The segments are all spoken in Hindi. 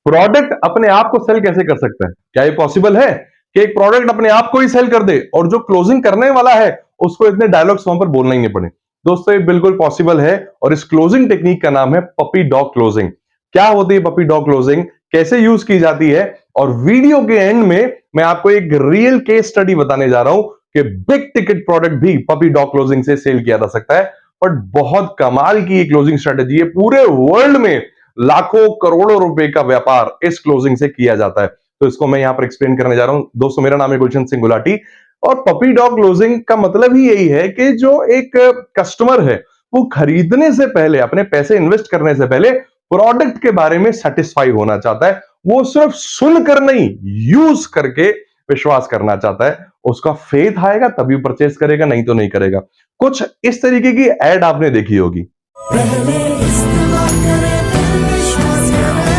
प्रोडक्ट अपने आप को सेल कैसे कर सकता है? क्या ये पॉसिबल है कि एक प्रोडक्ट अपने आप को ही सेल कर दे और जो क्लोजिंग करने वाला है उसको इतने डायलॉग्स वहां पर बोलना ही नहीं पड़े? दोस्तों, ये बिल्कुल पॉसिबल है और इस क्लोजिंग टेक्निक का नाम है पपी डॉग क्लोजिंग। क्या होती है पपी डॉग क्लोजिंग, कैसे यूज की जाती है, और वीडियो के एंड में मैं आपको एक रियल केस स्टडी बताने जा रहा हूं कि बिग टिकट प्रोडक्ट भी पपी डॉग क्लोजिंग से सेल किया जा सकता है। बट बहुत कमाल की क्लोजिंग स्ट्रेटेजी है, पूरे वर्ल्ड में लाखों करोड़ों रुपए का व्यापार इस क्लोजिंग से किया जाता है। तो इसको मैं यहां पर एक्सप्लेन करने जा रहा हूं। दोस्तों, मेरा नाम है गुलशन सिंह गुलाटी और पपी डॉग क्लोजिंग का मतलब ही यही है कि जो एक कस्टमर है वो खरीदने से पहले, अपने पैसे इन्वेस्ट करने से पहले प्रोडक्ट के बारे में सेटिस्फाई होना चाहता है। वो सिर्फ सुनकर नहीं, यूज करके विश्वास करना चाहता है। उसका फेथ आएगा तभी परचेस करेगा, नहीं तो नहीं करेगा। कुछ इस तरीके की एड आपने देखी होगी। पहले इस्तेमाल करें फिर विश्वास करें।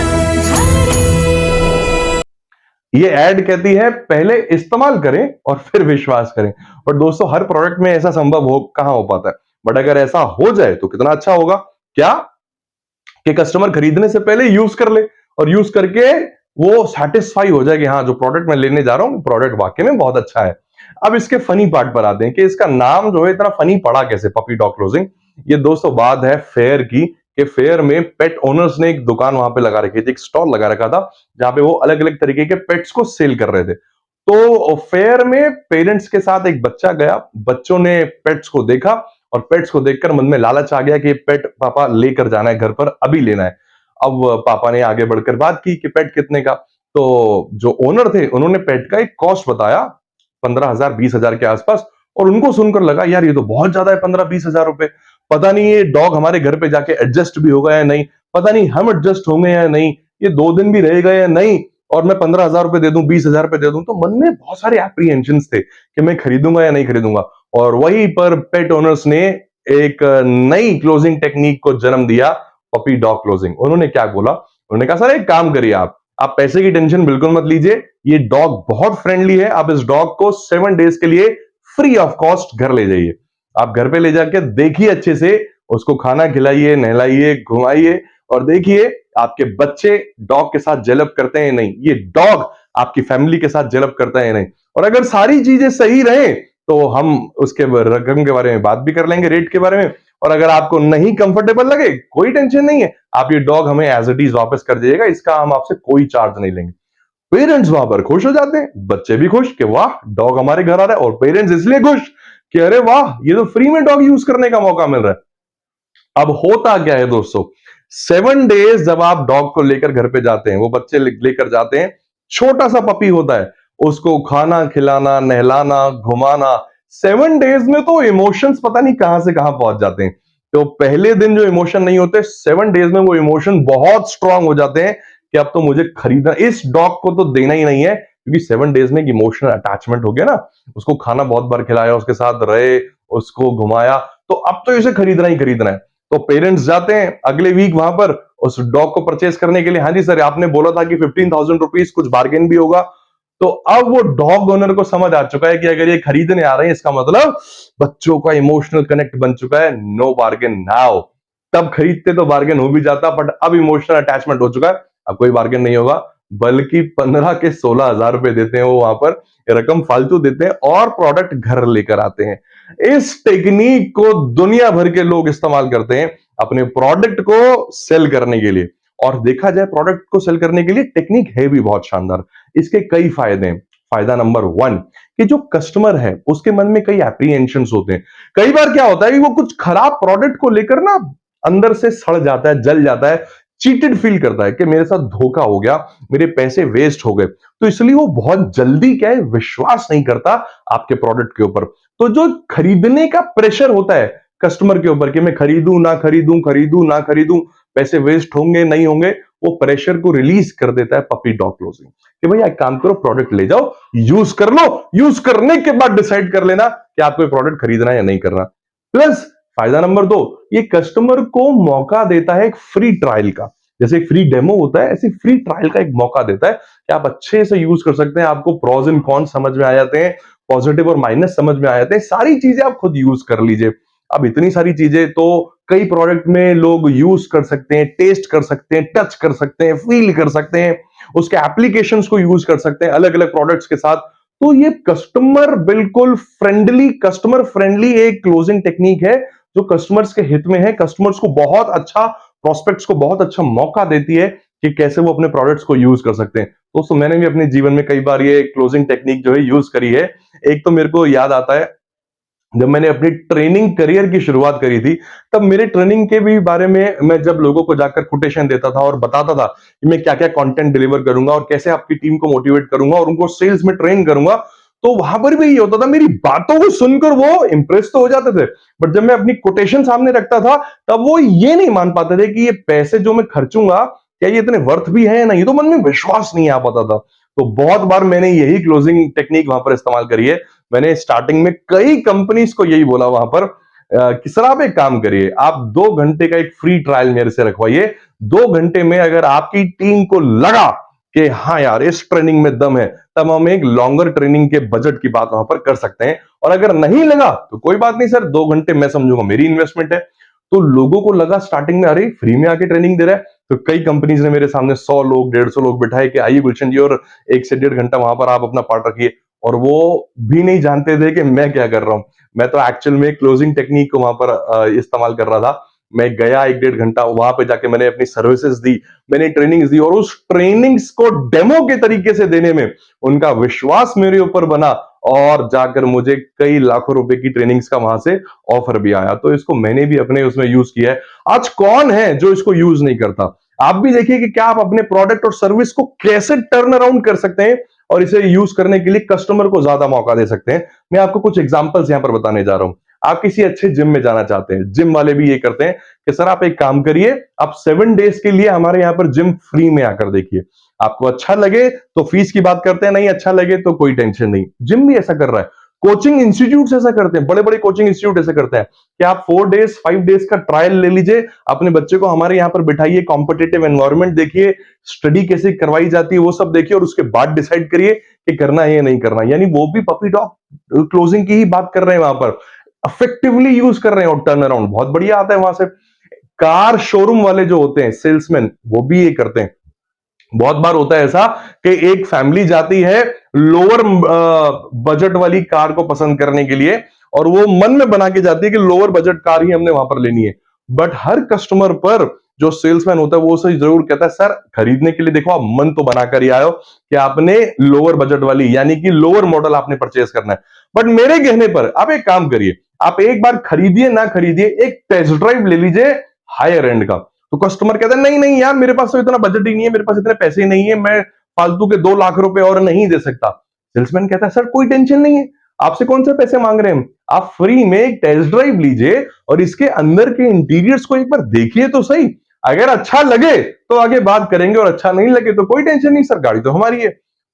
ये एड कहती है पहले इस्तेमाल करें और फिर विश्वास करें। और दोस्तों, हर प्रोडक्ट में ऐसा संभव हो कहां हो पाता है, बट अगर ऐसा हो जाए तो कितना अच्छा होगा। क्या कि कस्टमर खरीदने से पहले यूज कर ले और यूज करके वो सेटिस्फाई हो जाए कि हाँ, जो प्रोडक्ट मैं लेने जा रहा हूं प्रोडक्ट वाकई में बहुत अच्छा है। अब इसके फनी पार्ट पर आते हैं कि इसका नाम जो है इतना फनी पड़ा कैसे, पपी डॉग क्लोजिंग। ये दोस्तों बात है फेयर की, कि फेयर में पेट ओनर्स ने एक दुकान वहां पे लगा रखी थी, एक स्टॉल लगा रखा था जहां पे वो अलग अलग तरीके के पेट्स को सेल कर रहे थे। तो फेयर में पेरेंट्स के साथ एक बच्चा गया, बच्चों ने पेट्स को देखा और पेट्स को देखकर मन में लालच आ गया कि पेट पापा लेकर जाना है घर पर, अभी लेना है। अब पापा ने आगे बढ़कर बात की कि पेट कितने का। तो जो ओनर थे उन्होंने पेट का एक कॉस्ट बताया, 15,000 20,000 के आसपास। और उनको सुनकर लगा यार ये तो बहुत ज्यादा है, 15-20 हजार रुपए। पता नहीं ये डॉग हमारे घर पे जाके एडजस्ट भी होगा या नहीं, पता नहीं हम एडजस्ट होंगे या नहीं, ये 2 दिन भी रहेगा या नहीं, और मैं 15,000 रुपए दे दूं, 20,000 रुपए दे दूं। तो मन में बहुत सारे एप्रीहेंशन थे कि मैं खरीदूंगा या नहीं खरीदूंगा। और वहीं पर पेट ओनर्स ने एक नई क्लोजिंग टेक्निक को जन्म दिया, पपी डॉग क्लोजिंग। उन्होंने क्या बोला, उन्होंने कहा सर एक काम करिए, आप पैसे की टेंशन बिल्कुल मत लीजिए, ये डॉग बहुत फ्रेंडली है, आप इस डॉग को 7 डेज के लिए फ्री ऑफ कॉस्ट घर ले जाइए। आप घर पे ले जाके देखिए अच्छे से, उसको खाना खिलाइए, नहलाइए, घुमाइए, और देखिए आपके बच्चे डॉग के साथ जेलअप करते हैं नहीं, ये डॉग आपकी फैमिली के साथ जेलअप करता है नहीं। और अगर सारी चीजें सही रहे तो हम उसके रकम के बारे में बात भी कर लेंगे, रेट के बारे में। और अगर आपको नहीं कंफर्टेबल लगे, कोई टेंशन नहीं है, आप ये डॉग हमें एज इट इज वापस कर दीजिएगा, इसका हम आपसे कोई चार्ज नहीं लेंगे। पेरेंट्स वहां पर खुश हो जाते हैं, बच्चे भी खुश कि वाह डॉग हमारे घर आ रहा है, और पेरेंट्स इसलिए खुश कि अरे वाह ये तो फ्री में डॉग यूज करने का मौका मिल रहा है। अब होता क्या है दोस्तों, 7 डेज जब आप डॉग को लेकर घर पे जाते हैं, वो बच्चे लेकर जाते हैं, छोटा सा पपी होता है, उसको खाना खिलाना, नहलाना, घुमाना, 7 डेज में तो इमोशंस पता नहीं कहां से कहां पहुंच जाते हैं। तो पहले दिन जो इमोशन नहीं होते, 7 डेज में वो इमोशन बहुत स्ट्रांग हो जाते हैं कि अब तो मुझे खरीदना, इस डॉग को तो देना ही नहीं है, क्योंकि 7 डेज में एक इमोशनल अटैचमेंट हो गया ना, उसको खाना बहुत बार खिलाया, उसके साथ रहे, उसको घुमाया, तो अब तो इसे खरीदना ही खरीदना है। तो पेरेंट्स जाते हैं अगले वीक वहां पर उस डॉग को परचेस करने के लिए। हाँ जी सर, आपने बोला था कि 15,000 रुपीज, कुछ बार्गेन भी होगा। तो अब वो डॉग ओनर को समझ आ चुका है कि अगर ये खरीदने आ रहे हैं, इसका मतलब बच्चों का इमोशनल कनेक्ट बन चुका है, नो बार्गेन नाउ। तब खरीदते तो बार्गेन हो भी जाता, बट अब इमोशनल अटैचमेंट हो चुका है, अब कोई बार्गेन नहीं होगा। बल्कि 15 के 16,000 रुपए देते हैं वो वहां पर, रकम फालतू देते हैं और प्रोडक्ट घर लेकर आते हैं। इस टेक्निक को दुनिया भर के लोग इस्तेमाल करते हैं अपने प्रोडक्ट को सेल करने के लिए। और देखा जाए प्रोडक्ट को सेल करने के लिए टेक्निक है भी बहुत शानदार। इसके कई फायदे हैं। फायदा नंबर 1 कि जो कस्टमर है उसके मन में कई एप्रीहेंशंस होते हैं। कई बार क्या होता है कि वो कुछ खराब प्रोडक्ट को लेकर ना अंदर से सड़ जाता है, जल जाता है, चीटेड फील करता है कि मेरे साथ धोखा हो गया, मेरे पैसे वेस्ट हो गए। तो इसलिए वो बहुत जल्दी क्या है, विश्वास नहीं करता आपके प्रोडक्ट के ऊपर। तो जो खरीदने का प्रेशर होता है कस्टमर के ऊपर कि मैं खरीदूं ना खरीदूं, खरीदूं ना खरीदूं, पैसे वेस्ट होंगे नहीं होंगे, वो प्रेशर को रिलीज कर देता है पपी डॉग क्लोजिंग कि भैया एक काम करो, प्रोडक्ट ले जाओ, यूज कर लो, यूज करने के बाद डिसाइड कर लेना कि आपको प्रोडक्ट खरीदना है या नहीं करना। प्लस फायदा नंबर 2, ये कस्टमर को मौका देता है एक फ्री ट्रायल का। जैसे एक फ्री डेमो होता है, ऐसे फ्री ट्रायल का एक मौका देता है कि आप अच्छे से यूज कर सकते हैं, आपको प्रोज एंड कॉन्स समझ में आ जाते हैं, पॉजिटिव और माइनस समझ में आ जाते हैं, सारी चीजें आप खुद यूज कर लीजिए। अब इतनी सारी चीजें तो कई प्रोडक्ट में लोग यूज कर सकते हैं, टेस्ट कर सकते हैं, टच कर सकते हैं, फील कर सकते हैं, उसके एप्लीकेशंस को यूज कर सकते हैं अलग अलग प्रोडक्ट्स के साथ। तो ये कस्टमर फ्रेंडली एक क्लोजिंग टेक्निक है जो कस्टमर्स के हित में है, कस्टमर्स को बहुत अच्छा, प्रोस्पेक्ट्स को बहुत अच्छा मौका देती है कि कैसे वो अपने प्रोडक्ट्स को यूज कर सकते हैं। दोस्तों मैंने भी अपने जीवन में कई बार ये क्लोजिंग टेक्निक जो है यूज करी है। एक तो मेरे को याद आता है जब मैंने अपनी ट्रेनिंग करियर की शुरुआत करी थी, तब मेरे ट्रेनिंग के भी बारे में मैं जब लोगों को जाकर कोटेशन देता था और बताता था कि मैं क्या क्या कंटेंट डिलीवर करूंगा और कैसे आपकी टीम को मोटिवेट करूंगा और उनको सेल्स में ट्रेन करूंगा, तो वहां पर भी ये होता था, मेरी बातों को सुनकर वो इंप्रेस तो हो जाते थे, बट जब मैं अपनी कोटेशन सामने रखता था तब वो ये नहीं मान पाते थे कि ये पैसे जो मैं खर्चूंगा क्या ये इतने वर्थ भी है या नहीं, तो मन में विश्वास नहीं आ पाता था। तो बहुत बार मैंने यही क्लोजिंग टेक्निक वहां पर इस्तेमाल करी है। मैंने स्टार्टिंग में कई कंपनीज को यही बोला वहां पर कि सर आप एक काम करिए, आप 2 घंटे का एक फ्री ट्रायल मेरे से रखवाइए। 2 घंटे में अगर आपकी टीम को लगा कि हाँ यार इस ट्रेनिंग में दम है, तब हम एक लॉन्गर ट्रेनिंग के बजट की बात वहां पर कर सकते हैं। और अगर नहीं लगा तो कोई बात नहीं सर, 2 घंटे मैं समझूंगा मेरी इन्वेस्टमेंट है। तो लोगों को लगा स्टार्टिंग में अरे फ्री में आके ट्रेनिंग दे रहा है। तो कई कंपनीज ने मेरे सामने 100 लोग 150 लोग बिठाए कि आइए गुलशन जी, और 1 से 1.5 घंटा वहां पर आप अपना पार्ट रखिए। और वो भी नहीं जानते थे कि मैं क्या कर रहा हूं। मैं तो एक्चुअल में क्लोजिंग टेक्निक को वहां पर इस्तेमाल कर रहा था। मैं गया 1 1.5 घंटा वहां पे जाके मैंने अपनी सर्विसेज दी, मैंने ट्रेनिंग्स दी, और उस ट्रेनिंग्स को डेमो के तरीके से देने में उनका विश्वास मेरे ऊपर बना, और जाकर मुझे कई लाखों रुपए की ट्रेनिंग्स का वहां से ऑफर भी आया। तो इसको मैंने भी अपने उसमें यूज किया है। आज कौन है जो इसको यूज नहीं करता? आप भी देखिए कि क्या आप अपने प्रोडक्ट और सर्विस को कैसे टर्न अराउंड कर सकते हैं और इसे यूज करने के लिए कस्टमर को ज्यादा मौका दे सकते हैं। मैं आपको कुछ एग्जांपल्स यहां पर बताने जा रहा हूं। आप किसी अच्छे जिम में जाना चाहते हैं, जिम वाले भी ये करते हैं कि सर आप एक काम करिए, आप 7 डेज के लिए हमारे यहां पर जिम फ्री में आकर देखिए, आपको अच्छा लगे तो फीस की बात करते हैं, नहीं अच्छा लगे तो कोई टेंशन नहीं। जिम भी ऐसा कर रहा है, कोचिंग इंस्टीट्यूट ऐसा करते हैं, बड़े बड़े कोचिंग इंस्टीट्यूट ऐसा करते हैं कि आप 4 डेज 5 डेज का ट्रायल ले लीजिए, अपने बच्चे को हमारे यहां पर बिठाइए, कॉम्पिटेटिव एनवायरनमेंट देखिए, स्टडी कैसे करवाई जाती है वो सब देखिए, और उसके बाद डिसाइड करिए कि करना है या नहीं करना। यानी वो भी पपी डॉग क्लोजिंग की ही बात कर रहे हैं, वहां पर इफेक्टिवली यूज कर रहे हैं, और टर्न अराउंड बहुत बढ़िया आता है वहां से। कार शोरूम वाले जो होते हैं सेल्समैन, वो भी ये करते हैं। बहुत बार होता है ऐसा कि एक फैमिली जाती है लोअर बजट वाली कार को पसंद करने के लिए, और वो मन में बना के जाती है कि लोअर बजट कार ही हमने वहां पर लेनी है। बट हर कस्टमर पर जो सेल्समैन होता है वो उसे जरूर कहता है सर खरीदने के लिए देखो आप मन तो बना कर ही आयो कि आपने लोअर बजट वाली यानी कि लोअर मॉडल आपने परचेज करना है। बट मेरे कहने पर आप एक काम करिए, आप एक बार खरीदिए ना खरीदिए, एक टेस्ट ड्राइव ले लीजिए हायर एंड का। तो कस्टमर कहता है नहीं नहीं यार मेरे पास तो इतना बजट ही नहीं है, मेरे पास इतने पैसे ही नहीं है, मैं फालतू के 2 लाख रुपए और नहीं दे सकता। सेल्समैन कहता है सर कोई टेंशन नहीं है, आपसे कौन से पैसे मांग रहे हैं हम, आप फ्री में एक टेस्ट ड्राइव लीजिए और इसके अंदर के इंटीरियर्स को एक बार देखिए तो सही, अगर अच्छा लगे तो आगे बात करेंगे और अच्छा नहीं लगे तो कोई टेंशन नहीं सर, गाड़ी तो हमारी है।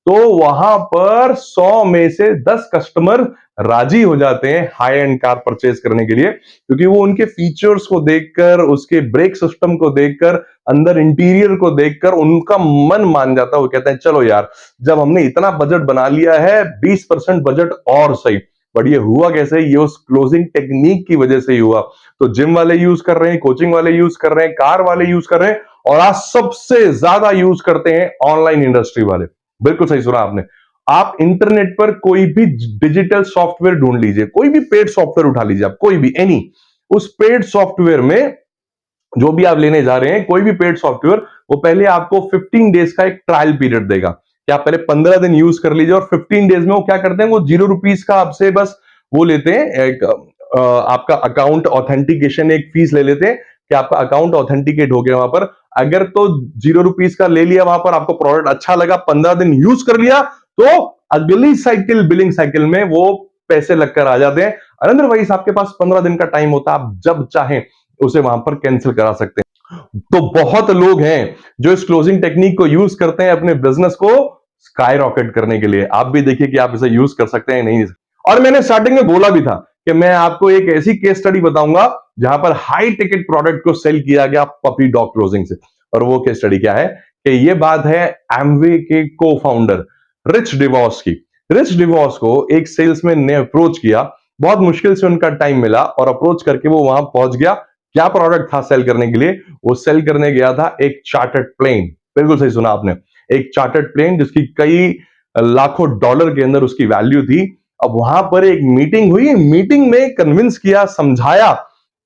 तो वहां पर 100 में से 10 कस्टमर राजी हो जाते हैं हाई एंड कार परचेज करने के लिए, क्योंकि वो उनके फीचर्स को देखकर, उसके ब्रेक सिस्टम को देखकर, अंदर इंटीरियर को देखकर उनका मन मान जाता है। वो कहते हैं चलो यार जब हमने इतना बजट बना लिया है 20% बजट और सही। बट ये हुआ कैसे, ये उस क्लोजिंग टेक्निक की वजह से ही हुआ। तो जिम वाले यूज कर रहे हैं, कोचिंग वाले यूज कर रहे हैं, कार वाले यूज कर रहे हैं, और आज सबसे ज्यादा यूज करते हैं ऑनलाइन इंडस्ट्री वाले। बिल्कुल सही सुना आपने। आप इंटरनेट पर कोई भी डिजिटल सॉफ्टवेयर ढूंढ लीजिए, कोई भी पेड सॉफ्टवेयर उठा लीजिए आप, कोई भी एनी, उस पेड सॉफ्टवेयर में जो भी आप लेने जा रहे हैं कोई भी पेड सॉफ्टवेयर, वो पहले आपको 15 डेज का एक ट्रायल पीरियड देगा कि आप पहले 15 दिन यूज कर लीजिए, और 15 डेज में वो क्या करते हैं, वो ₹0 का आपसे बस वो लेते हैं, एक आपका अकाउंट ऑथेंटिकेशन एक फीस ले लेते हैं कि आपका अकाउंट ऑथेंटिकेट हो गया वहां पर। अगर तो ₹0 का ले लिया वहां पर, आपको प्रोडक्ट अच्छा लगा, 15 दिन यूज कर लिया, तो अगली साइकिल बिलिंग साइकिल में वो पैसे लगकर आ जाते हैं। अदरवाइज आपके पास 15 दिन का टाइम होता है, आप जब चाहें उसे वहां पर कैंसिल करा सकते हैं। तो बहुत लोग हैं जो इस क्लोजिंग टेक्निक को यूज करते हैं अपने बिजनेस को स्काई रॉकेट करने के लिए। आप भी देखिए कि आप इसे यूज कर सकते हैं नहीं। और मैंने स्टार्टिंग में बोला भी था कि मैं आपको एक ऐसी केस स्टडी बताऊंगा जहां पर हाई टिकट प्रोडक्ट को सेल किया गया पपी डॉग क्लोजिंग से। और वो केस स्टडी क्या है कि ये बात है एमवे के को फाउंडर रिच डिवॉस की। रिच डिवॉस को एक सेल्समैन ने अप्रोच किया, बहुत मुश्किल से उनका टाइम मिला और अप्रोच करके वो वहां पहुंच गया क्या प्रोडक्ट था सेल करने के लिए? वो सेल करने गया था एक चार्टर्ड प्लेन। बिल्कुल सही सुना आपने, एक चार्टर्ड प्लेन जिसकी कई लाखों डॉलर के अंदर उसकी वैल्यू थी। अब वहां पर एक मीटिंग हुई, मीटिंग में कन्विंस किया, समझाया,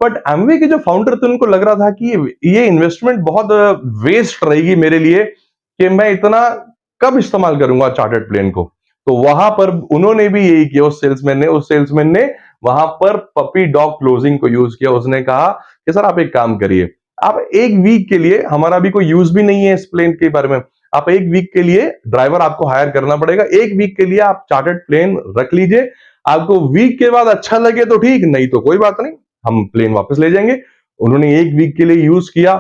बट एमवे के जो फाउंडर थे उनको लग रहा था कि ये इन्वेस्टमेंट बहुत वेस्ट रहेगी मेरे लिए, कि मैं इतना कब इस्तेमाल करूंगा चार्टर्ड प्लेन को। तो वहां पर उन्होंने भी यही किया, उस सेल्समैन ने वहां पर पपी डॉग क्लोजिंग को यूज किया। उसने कहा कि सर आप एक काम करिए, आप एक वीक के लिए, हमारा भी कोई यूज भी नहीं है इस प्लेन के बारे में, आप एक वीक के लिए ड्राइवर आपको हायर करना पड़ेगा, एक वीक के लिए आप चार्टर्ड प्लेन रख लीजिए, आपको वीक के बाद अच्छा लगे तो ठीक, नहीं तो कोई बात नहीं, हम प्लेन वापस ले जाएंगे। उन्होंने एक वीक के लिए यूज किया,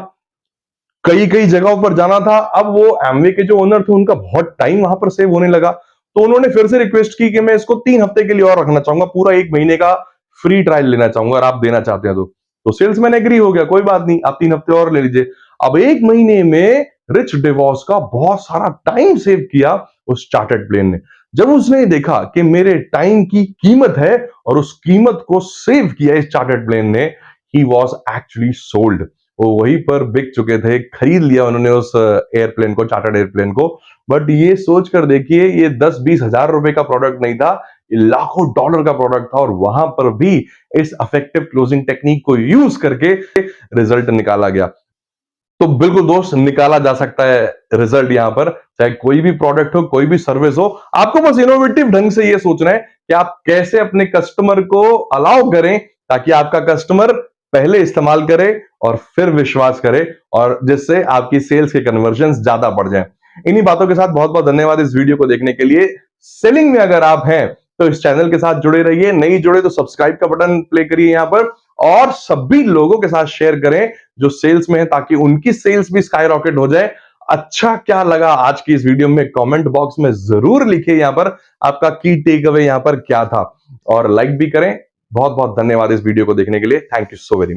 कई कई जगहों पर जाना था। अब वो एमवे के जो ओनर थे उनका बहुत टाइम वहां पर सेव होने लगा, तो उन्होंने फिर से रिक्वेस्ट की कि मैं इसको 3 हफ्ते के लिए और रखना चाहूंगा, पूरा 1 महीने का फ्री ट्रायल लेना चाहूंगा, अगर आप देना चाहते हैं तो सेल्समैन एग्री हो गया, कोई बात नहीं, आप 3 हफ्ते और ले लीजिए। अब 1 महीने में रिच डिवॉर्स का बहुत सारा टाइम सेव किया उस चार्टर्ड प्लेन ने। जब उसने देखा कि मेरे टाइम की कीमत है और उस कीमत को सेव किया इस चार्टर्ड प्लेन ने, ही वॉज एक्चुअली सोल्ड। वो वहीं पर बिक चुके थे, खरीद लिया उन्होंने उस एयरप्लेन को, चार्टर्ड एयरप्लेन को। बट ये सोचकर देखिए, ये 10-20 हजार रुपए का प्रोडक्ट नहीं था, ये लाखों डॉलर का प्रोडक्ट था, और वहां पर भी इस अफेक्टिव क्लोजिंग टेक्निक को यूज करके रिजल्ट निकाला गया। तो बिल्कुल दोस्त, निकाला जा सकता है रिजल्ट यहां पर, चाहे कोई भी प्रोडक्ट हो, कोई भी सर्विस हो। आपको बस इनोवेटिव ढंग से ये सोचना है कि आप कैसे अपने कस्टमर को अलाउ करें, ताकि आपका कस्टमर पहले इस्तेमाल करे और फिर विश्वास करे, और जिससे आपकी सेल्स के कन्वर्जन ज्यादा बढ़ जाए। इन्हीं बातों के साथ बहुत बहुत धन्यवाद इस वीडियो को देखने के लिए। सेलिंग में अगर आप हैं तो इस चैनल के साथ जुड़े रहिए, नहीं जुड़े तो सब्सक्राइब का बटन प्ले करिए यहां पर, और सभी लोगों के साथ शेयर करें जो सेल्स में है, ताकि उनकी सेल्स भी स्काई रॉकेट हो जाए। अच्छा क्या लगा आज की इस वीडियो में, कमेंट बॉक्स में जरूर लिखिए, यहां पर आपका की टेक अवे यहां पर क्या था, और लाइक भी करें। बहुत बहुत धन्यवाद इस वीडियो को देखने के लिए। Thank you so very much.